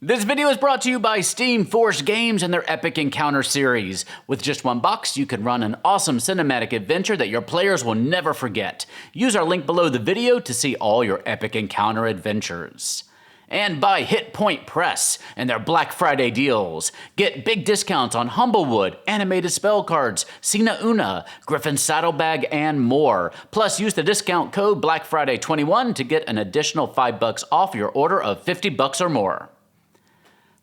This video is brought to you by Steamforged Games and their Epic Encounter series. With just one box, you can run an awesome cinematic adventure that your players will never forget. Use our link below the video to see all your Epic Encounter adventures. And by Hit Point Press and their Black Friday deals. Get big discounts on Humblewood, animated spell cards, Sina Una, Griffon Saddlebag, and more. Plus, use the discount code BlackFriday21 to get an additional $5 off your order of $50 or more.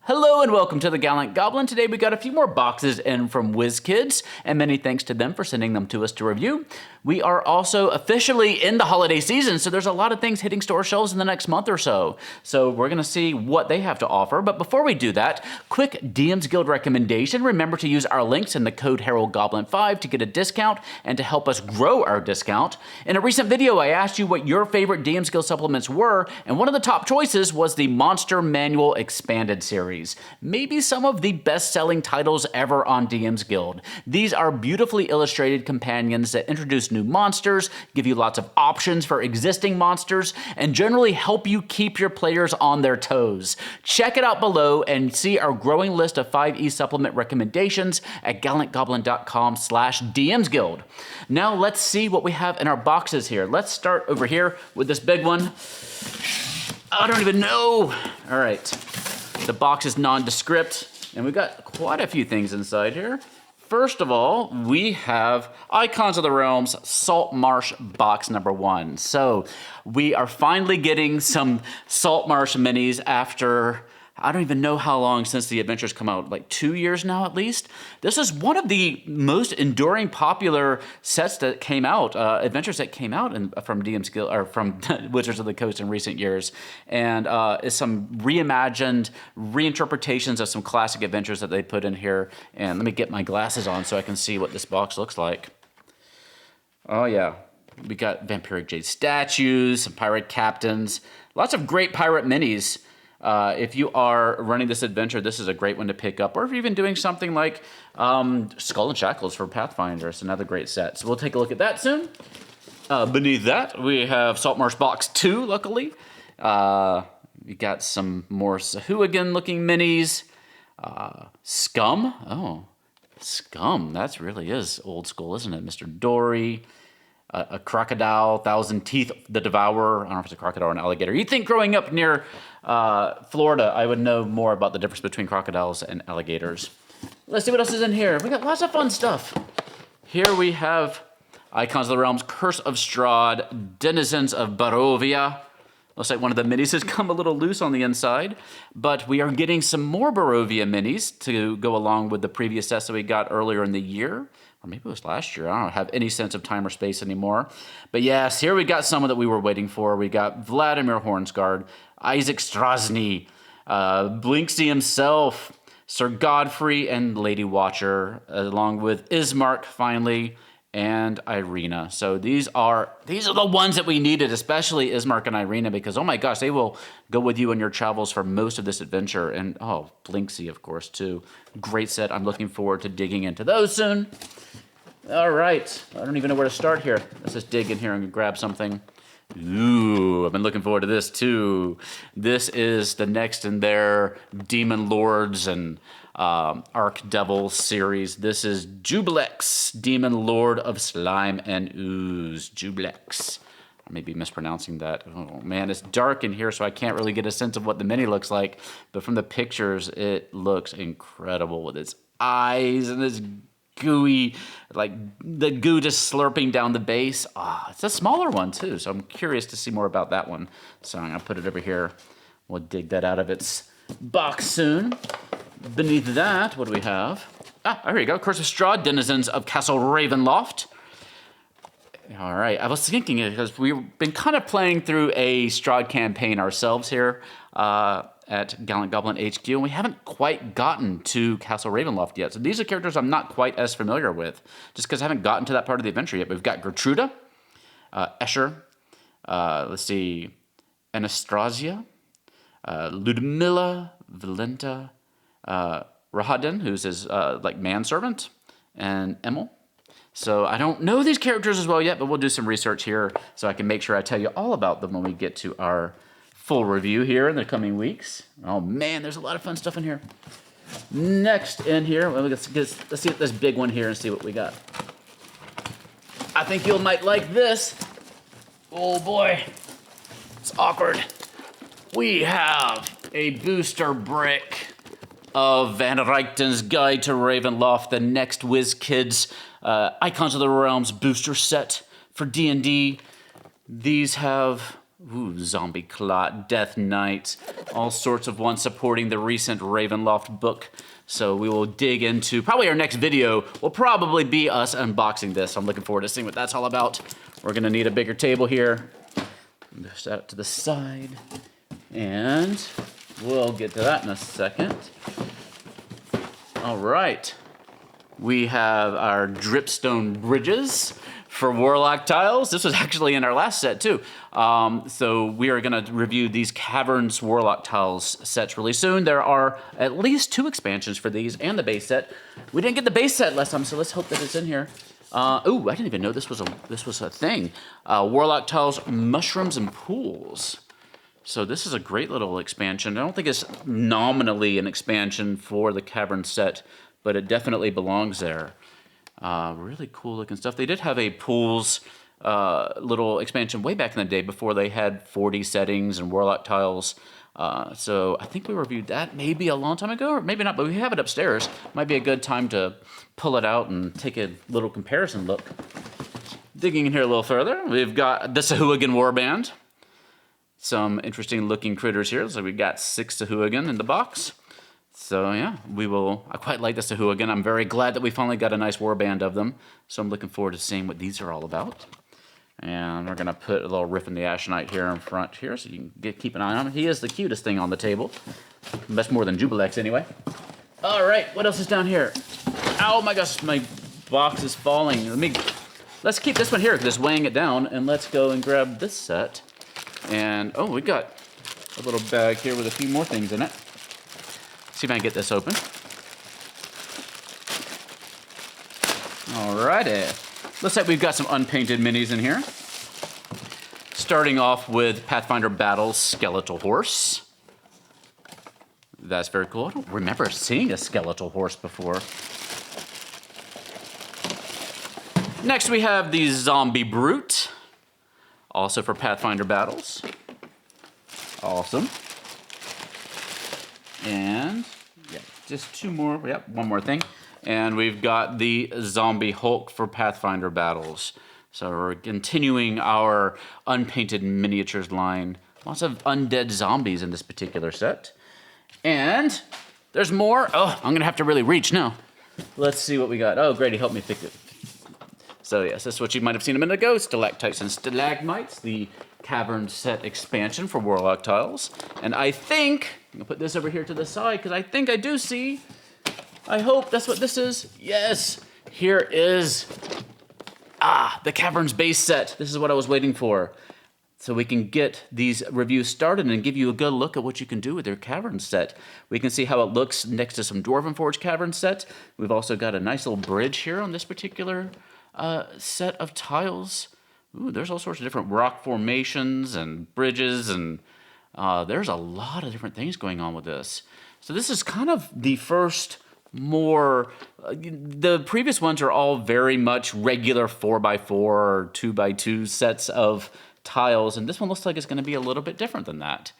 Hello and welcome to the Gallant Goblin. Today we got a few more boxes in from WizKids, and many thanks to them for sending them to us to review. We are also officially in the holiday season, so there's a lot of things hitting store shelves in the next month or so. So we're gonna see what they have to offer, but before we do that, quick DMs Guild recommendation. Remember to use our links in the code HeraldGoblin5 to get a discount and to help us grow our discount. In a recent video, I asked you what your favorite DMs Guild supplements were, and one of the top choices was the Monster Manual Expanded series. Maybe some of the best-selling titles ever on DMs Guild. These are beautifully illustrated companions that introduce new monsters, give you lots of options for existing monsters, and generally help you keep your players on their toes. Check it out below and see our growing list of 5e supplement recommendations at gallantgoblin.com/DMsGuild. Now let's see what we have in our boxes here. Let's start over here with this big one. I don't even know. All right. The box is nondescript, and we've got quite a few things inside here. First of all, we have Icons of the Realms Saltmarsh box number 1. So we are finally getting some Saltmarsh minis after, I don't even know how long since the adventures come out, like 2 years now at least. This is one of the most enduring popular sets that came out, adventures that came out from DMs Guild, or from Wizards of the Coast in recent years. And is some reimagined reinterpretations of some classic adventures that they put in here. And let me get my glasses on so I can see what this box looks like. Oh yeah, we got Vampiric Jade statues, some pirate captains, lots of great pirate minis. If you are running this adventure, this is a great one to pick up. Or if you're even doing something like Skull and Shackles for Pathfinder, it's another great set. So we'll take a look at that soon. Beneath that, we have Saltmarsh Box 2, luckily. We got some more Sahuagin looking minis. Scum. Oh, Scum. That really is old school, isn't it? Mr. Dory. A crocodile, Thousand Teeth, the Devourer. I don't know if it's a crocodile or an alligator. You'd think growing up near Florida, I would know more about the difference between crocodiles and alligators. Let's see what else is in here. We got lots of fun stuff. Here we have Icons of the Realms, Curse of Strahd, Denizens of Barovia. Looks like one of the minis has come a little loose on the inside, but we are getting some more Barovia minis to go along with the previous sets that we got earlier in the year. Or maybe it was last year. I don't have any sense of time or space anymore. But yes, here we got someone that we were waiting for. We got Vladimir Hornsguard, Isaac Strasny, Blinksy himself, Sir Godfrey, and Lady Watcher, along with Ismark finally, and Irina. So these are the ones that we needed, especially Ismark and Irina, because oh my gosh, they will go with you on your travels for most of this adventure. And oh, Blinksy, of course, too. Great set. I'm looking forward to digging into those soon. All right, I don't even know where to start here. Let's just dig in here and grab something. Ooh, I've been looking forward to this too. This is the next in their Demon Lords and Archdevil series. This is Juiblex, Demon Lord of Slime and Ooze. Juiblex. I may be mispronouncing that. Oh man, it's dark in here, so I can't really get a sense of what the mini looks like. But from the pictures, it looks incredible with its eyes and this gooey, like the goo just slurping down the base. It's a smaller one too, so I'm curious to see more about that one. So I'm gonna put it over here. We'll dig that out of its box soon. Beneath that, what do we have? Here you go, Curse of Strahd, Denizens of Castle Ravenloft. All right, I was thinking because we've been kind of playing through a Strahd campaign ourselves here at Gallant Goblin HQ, and we haven't quite gotten to Castle Ravenloft yet. So these are characters I'm not quite as familiar with, just because I haven't gotten to that part of the adventure yet. We've got Gertruda, Escher, let's see, Anastasia, Ludmilla, Valenta, Rahadin, who's his like manservant, and Emil. So I don't know these characters as well yet, but we'll do some research here so I can make sure I tell you all about them when we get to our full review here in the coming weeks. Oh man, there's a lot of fun stuff in here. Next in here, well, let's see this big one here and see what we got. I think you might like this. Oh boy, it's awkward. We have a booster brick of Van Richten's Guide to Ravenloft, the next WizKids Icons of the Realms booster set for D&D. These have Zombie Clot, Death Knight, all sorts of ones supporting the recent Ravenloft book. So we will dig into, probably our next video will probably be us unboxing this. I'm looking forward to seeing what that's all about. We're gonna need a bigger table here. Set it to the side. And we'll get to that in a second. All right. We have our Dripstone bridges for WarLock tiles. This was actually in our last set too. So we are gonna review these Caverns WarLock tiles sets really soon. There are at least 2 expansions for these and the base set. We didn't get the base set last time, so let's hope that it's in here. Ooh, I didn't even know this was a thing. WarLock tiles, mushrooms and pools. So this is a great little expansion. I don't think it's nominally an expansion for the Cavern set, but it definitely belongs there. Really cool looking stuff. They did have a pools little expansion way back in the day before they had 40 settings and WarLock tiles. So I think we reviewed that maybe a long time ago, or maybe not, but we have it upstairs. Might be a good time to pull it out and take a little comparison look. Digging in here a little further, we've got the Sahuagin Warband. Some interesting looking critters here. So we've got 6 Sahuagin in the box. So yeah, I quite like the Sahuagin. I'm very glad that we finally got a nice warband of them. So I'm looking forward to seeing what these are all about. And we're gonna put a little Richten the Ashenite here in front here so you can keep an eye on him. He is the cutest thing on the table. Much more than Juiblex anyway. All right, what else is down here? Oh my gosh, my box is falling. Let's keep this one here because it's weighing it down, and let's go and grab this set. And oh, we got a little bag here with a few more things in it. See if I can get this open. Alrighty. Looks like we've got some unpainted minis in here. Starting off with Pathfinder Battles Skeletal Horse. That's very cool. I don't remember seeing a skeletal horse before. Next we have the Zombie Brute. Also for Pathfinder Battles. Awesome. And yeah, just 2 more. Yep, 1 more thing. And we've got the Zombie Hulk for Pathfinder Battles. So we're continuing our unpainted miniatures line. Lots of undead zombies in this particular set. And there's more. Oh, I'm gonna have to really reach now. Let's see what we got. Oh, Grady, help me pick it. So yes, this is what you might have seen a minute ago. Stalactites and Stalagmites, the Caverns set expansion for WarLock tiles. And I think, I'm gonna put this over here to the side because I think I do see, I hope that's what this is. Yes, here is, the Caverns base set. This is what I was waiting for. So we can get these reviews started and give you a good look at what you can do with your Caverns set. We can see how it looks next to some Dwarvenforge Caverns set. We've also got a nice little bridge here on this particular set of tiles. Ooh, there's all sorts of different rock formations and bridges, and there's a lot of different things going on with this. So this is kind of the first more, the previous ones are all very much regular 4x4 or 2x2 sets of tiles, and this one looks like it's going to be a little bit different than that.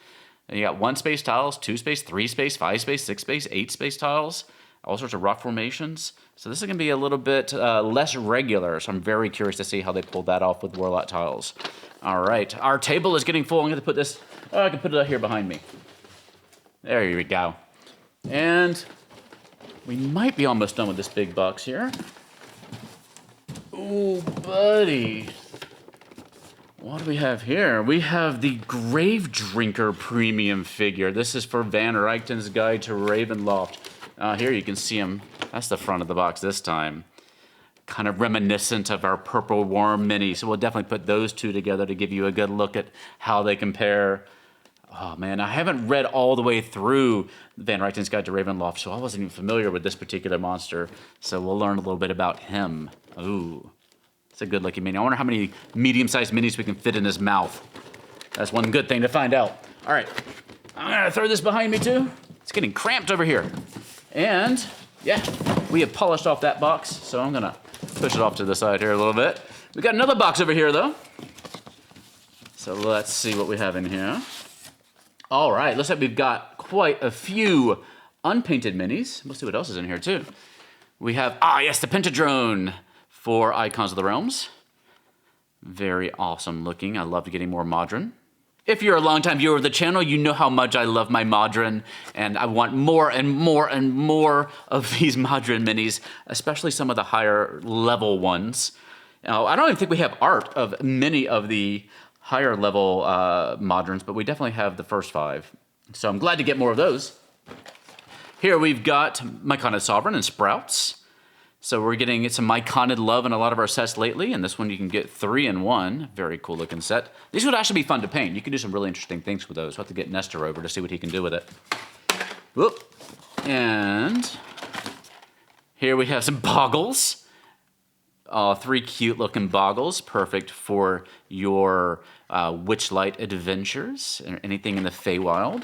And you got 1 space tiles, 2 space, 3 space, 5 space, 6 space, 8 space tiles, all sorts of rock formations. So this is going to be a little bit less regular, so I'm very curious to see how they pulled that off with WarLock tiles. All right, our table is getting full. I'm going to put this, I can put it out here behind me. There we go. And we might be almost done with this big box here. Ooh, buddy. What do we have here? We have the Gravedrinker premium figure. This is for Van Richten's Guide to Ravenloft. Here you can see him. That's the front of the box this time. Kind of reminiscent of our Purple Worm mini. So we'll definitely put those 2 together to give you a good look at how they compare. Oh man, I haven't read all the way through Van Richten's Guide to Ravenloft, so I wasn't even familiar with this particular monster. So we'll learn a little bit about him. Ooh, it's a good looking mini. I wonder how many medium-sized minis we can fit in his mouth. That's one good thing to find out. All right, I'm gonna throw this behind me too. It's getting cramped over here. And yeah, we have polished off that box, so I'm gonna push it off to the side here a little bit. We got another box over here though. So let's see what we have in here. All right, looks like we've got quite a few unpainted minis. We'll see what else is in here too. We have, yes, the Pentadrone for Icons of the Realms. Very awesome looking. I love getting more Modron. If you're a longtime viewer of the channel, you know how much I love my Modron, and I want more and more and more of these Modron minis, especially some of the higher level ones. Now, I don't even think we have art of many of the higher level Modrons, but we definitely have the first 5. So I'm glad to get more of those. Here we've got Myconid Sovereign and Sprouts. So we're getting some Myconid love in a lot of our sets lately, and this one you can get 3 in 1. Very cool looking set. These would actually be fun to paint. You can do some really interesting things with those. We'll have to get Nestor over to see what he can do with it. Whoop. And here we have some Boggles. 3 cute looking Boggles, perfect for your Witchlight adventures, or anything in the Feywild.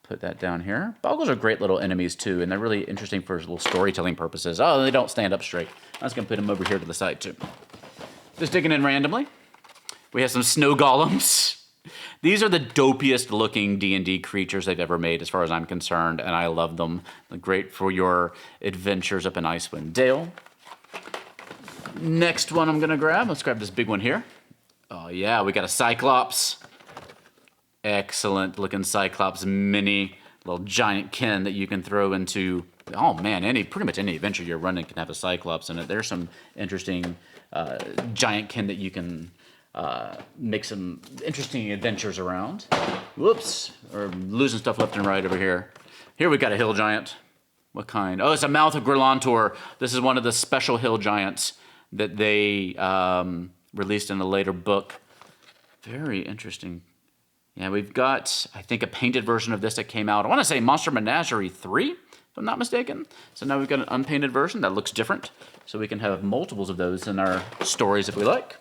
Put that down here. Boggles are great little enemies too, and they're really interesting for little storytelling purposes. Oh, they don't stand up straight. I was gonna put them over here to the side too. Just digging in randomly. We have some Snow Golems. These are the dopiest looking D&D creatures they've ever made as far as I'm concerned, and I love them. They're great for your adventures up in Icewind Dale. Next one I'm gonna grab, let's grab this big one here. Oh yeah, we got a Cyclops. Excellent looking Cyclops mini, little giant kin that you can throw into, oh man, pretty much any adventure you're running can have a Cyclops in it. There's some interesting giant kin that you can make some interesting adventures around. Whoops, we're losing stuff left and right over here. Here we got a hill giant. What kind? Oh, it's a Mouth of Grillantor. This is one of the special hill giants that they released in a later book. Very interesting. Yeah, we've got, I think, a painted version of this that came out. I want to say Monster Menagerie 3, if I'm not mistaken. So now we've got an unpainted version that looks different. So we can have multiples of those in our stories if we like.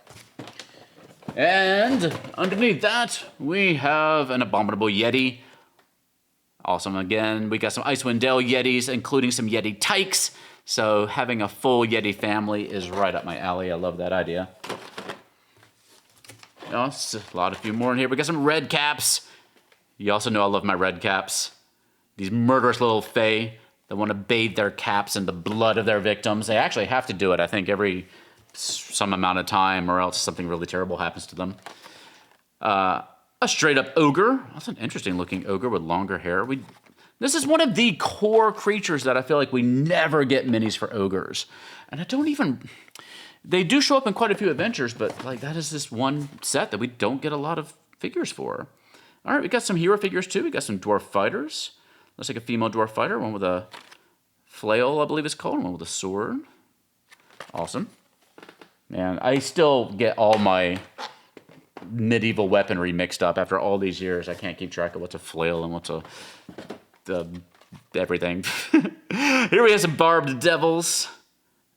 And underneath that, we have an Abominable Yeti. Awesome. Again, we got some Icewind Dale Yetis, including some Yeti Tykes. So having a full Yeti family is right up my alley. I love that idea. Oh, it's a few more in here. We got some red caps. You also know I love my red caps. These murderous little fae that want to bathe their caps in the blood of their victims. They actually have to do it, I think, every some amount of time, or else something really terrible happens to them. A straight up ogre. That's an interesting looking ogre with longer hair. This is one of the core creatures that I feel like we never get minis for ogres. And I don't even... They do show up in quite a few adventures, but like that is this one set that we don't get a lot of figures for. All right, we got some hero figures too. We got some dwarf fighters. Looks like a female dwarf fighter, one with a flail, I believe it's called, and one with a sword. Awesome. Man, I still get all my medieval weaponry mixed up after all these years. I can't keep track of what's a flail and what's everything. Here we have some barbed devils.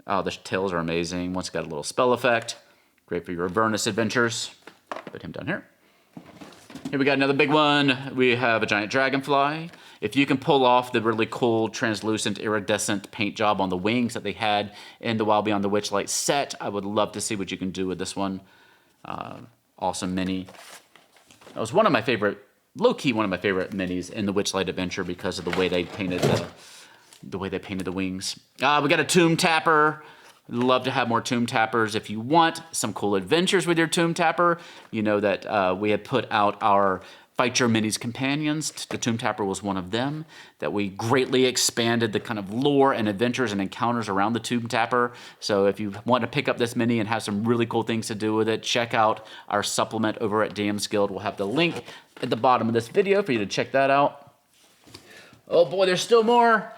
Oh, the tails are amazing. One's got a little spell effect. Great for your Avernus adventures. Put him down here. Here we got another big one. We have a giant dragonfly. If you can pull off the really cool translucent iridescent paint job on the wings that they had in the Wild Beyond the Witchlight set, I would love to see what you can do with this one. Awesome mini. That was one of my favorite, low-key one of my favorite minis in the Witchlight adventure because of the way they painted the wings. We got a Tomb Tapper. Love to have more Tomb Tappers. If you want some cool adventures with your Tomb Tapper, you know that we had put out our Fight Your Minis companions. The Tomb Tapper was one of them, that we greatly expanded the kind of lore and adventures and encounters around the Tomb Tapper. So if you want to pick up this mini and have some really cool things to do with it, check out our supplement over at DMs Guild. We'll have the link at the bottom of this video for you to check that out. Oh boy, there's still more.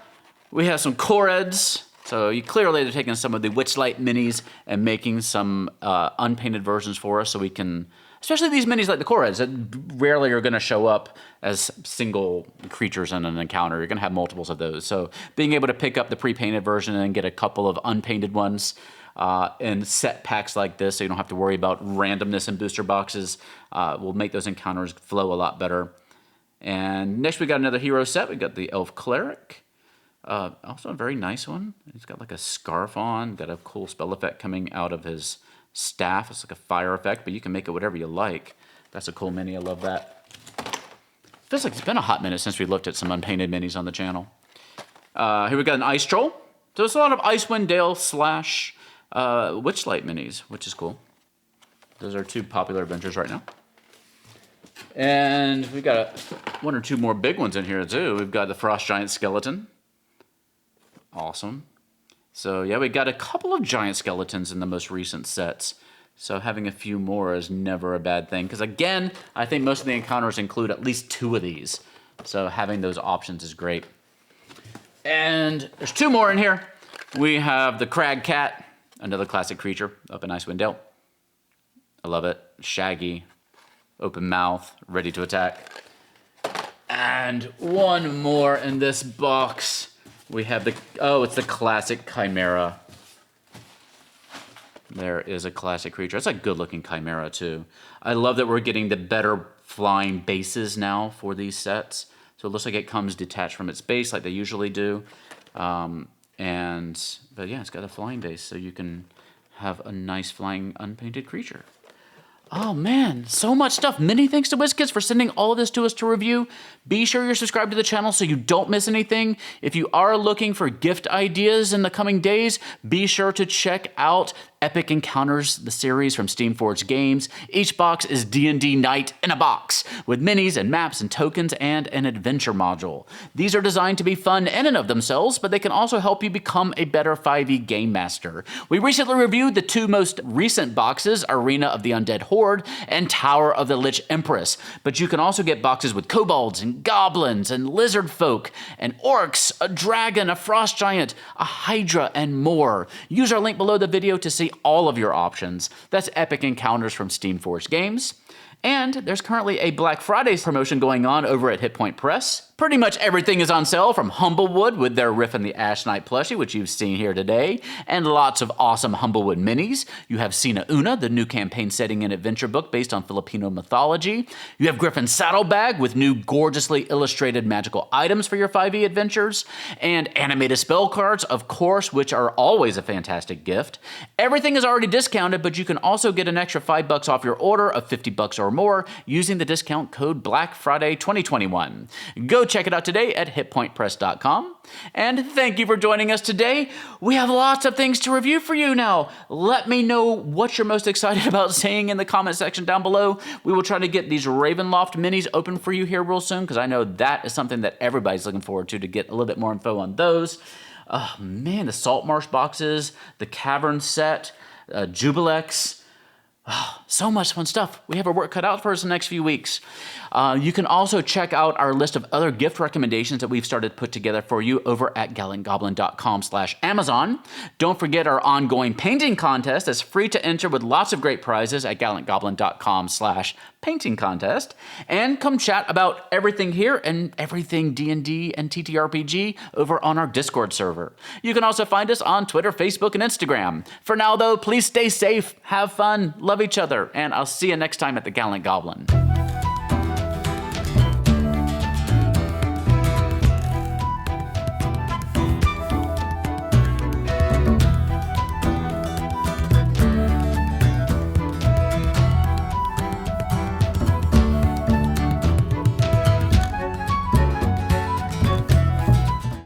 We have some Koreds. So clearly they're taking some of the Witchlight minis and making some unpainted versions for us so we can, especially these minis like the Koreds that rarely are going to show up as single creatures in an encounter. You're going to have multiples of those. So being able to pick up the pre-painted version and get a couple of unpainted ones in set packs like this so you don't have to worry about randomness in booster boxes will make those encounters flow a lot better. And next we got another hero set. We got the Elf Cleric. Also a very nice one. He's got like a scarf on, got a cool spell effect coming out of his staff. It's like a fire effect, but you can make it whatever you like. That's a cool mini, I love that. Feels like it's been a hot minute since we looked at some unpainted minis on the channel. Here we got an Ice Troll. So there's a lot of Icewind Dale / Witchlight minis, which is cool. Those are 2 popular adventures right now. And we've got 1 or 2 more big ones in here too. We've got the Frost Giant Skeleton. Awesome. So yeah, we got a couple of giant skeletons in the most recent sets. So having a few more is never a bad thing. Because again, I think most of the encounters include at least 2 of these. So having those options is great. And there's 2 more in here. We have the Crag Cat, another classic creature up in Icewind Dale. I love it. Shaggy, open mouth, ready to attack. And 1 more in this box. We have it's the classic Chimera. There is a classic creature. It's a good looking Chimera too. I love that we're getting the better flying bases now for these sets. So it looks like it comes detached from its base like they usually do. But yeah, it's got a flying base, so you can have a nice flying unpainted creature. Oh man, so much stuff. Many thanks to WizKids for sending all of this to us to review. Be sure you're subscribed to the channel so you don't miss anything. If you are looking for gift ideas in the coming days, be sure to check out Epic Encounters, the series from Steamforged Games. Each box is D&D night in a box, with minis and maps and tokens and an adventure module. These are designed to be fun in and of themselves, but they can also help you become a better 5e game master. We recently reviewed the 2 most recent boxes, Arena of the Undead Horde and Tower of the Lich Empress. But you can also get boxes with kobolds and goblins and lizard folk and orcs, a dragon, a frost giant, a hydra, and more. Use our link below the video to see all of your options. That's Epic Encounters from Steamforged Games. And there's currently a Black Friday promotion going on over at Hit Point Press. Pretty much everything is on sale, from Humblewood with their Riffen the Ash Knight plushie, which you've seen here today, and lots of awesome Humblewood minis. You have Sina Una, the new campaign setting and adventure book based on Filipino mythology. You have Griffon's Saddlebag with new gorgeously illustrated magical items for your 5e adventures, and animated spell cards, of course, which are always a fantastic gift. Everything is already discounted, but you can also get an extra $5 off your order of $50 or more using the discount code Black Friday 2021. Go check it out today at hitpointpress.com. And thank you for joining us today. We have lots of things to review for you now. Let me know what you're most excited about seeing in the comment section down below. We will try to get these Ravenloft minis open for you here real soon, because I know that is something that everybody's looking forward to get a little bit more info on those. Oh man, the Saltmarsh boxes, the Caverns set, Juiblex. Oh, so much fun stuff. We have our work cut out for us in the next few weeks. You can also check out our list of other gift recommendations that we've started to put together for you over at gallantgoblin.com/Amazon. Don't forget our ongoing painting contest that's free to enter with lots of great prizes at gallantgoblin.com/painting contest. And come chat about everything here and everything D&D and TTRPG over on our Discord server. You can also find us on Twitter, Facebook, and Instagram. For now, though, please stay safe, have fun, love each other, and I'll see you next time at the Gallant Goblin.